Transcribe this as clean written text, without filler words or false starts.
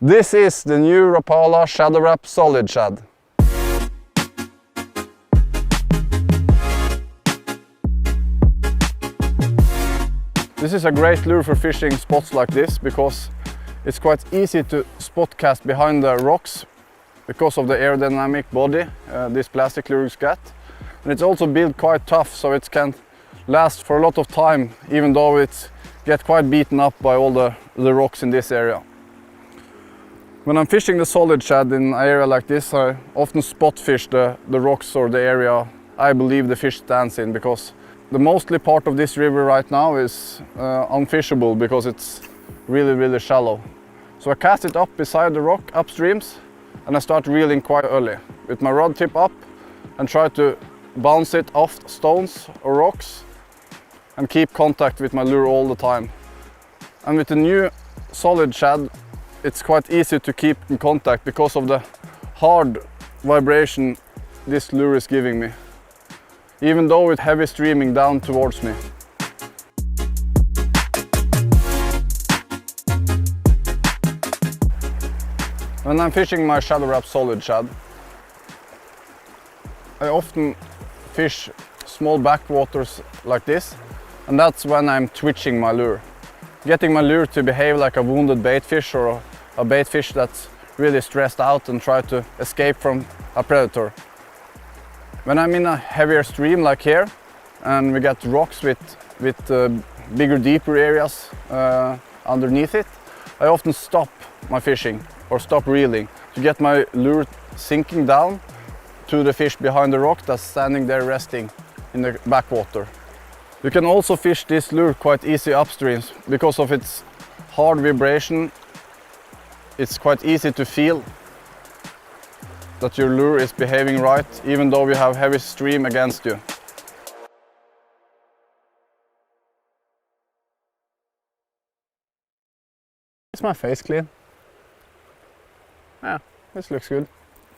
This is the new Rapala 쉐도우랩 solid shad. This is a great lure for fishing spots like this because it's quite easy to spot cast behind the rocks because of the aerodynamic body these plastic lures get. And it's also built quite tough, so it can last for a lot of time, even though it gets quite beaten up by all the rocks in this area. When I'm fishing the solid shad in an area like this, I often spot fish the rocks or the area I believe the fish stands in, because the mostly part of this river right now is unfishable because it's really shallow. So I cast it up beside the rock upstreams and I start reeling quite early with my rod tip up and try to bounce it off stones or rocks and keep contact with my lure all the time. And with the new solid shad, it's quite easy to keep in contact because of the hard vibration this lure is giving me, even though it's heavy streaming down towards me. When I'm fishing my 쉐도우랩 solid shad, I often fish small backwaters like this, and that's when I'm twitching my lure. Getting my lure to behave like a wounded bait fish or a bait fish that's really stressed out and try to escape from a predator. When I'm in a heavier stream like here and we get rocks with bigger, deeper areas underneath it, I often stop my fishing or stop reeling to get my lure sinking down to the fish behind the rock that's standing there resting in the backwater. You can also fish this lure quite easy upstreams because of its hard vibration. It's quite easy to feel that your lure is behaving right, even though you have heavy stream against you. Is my face clean? Yeah, this looks good.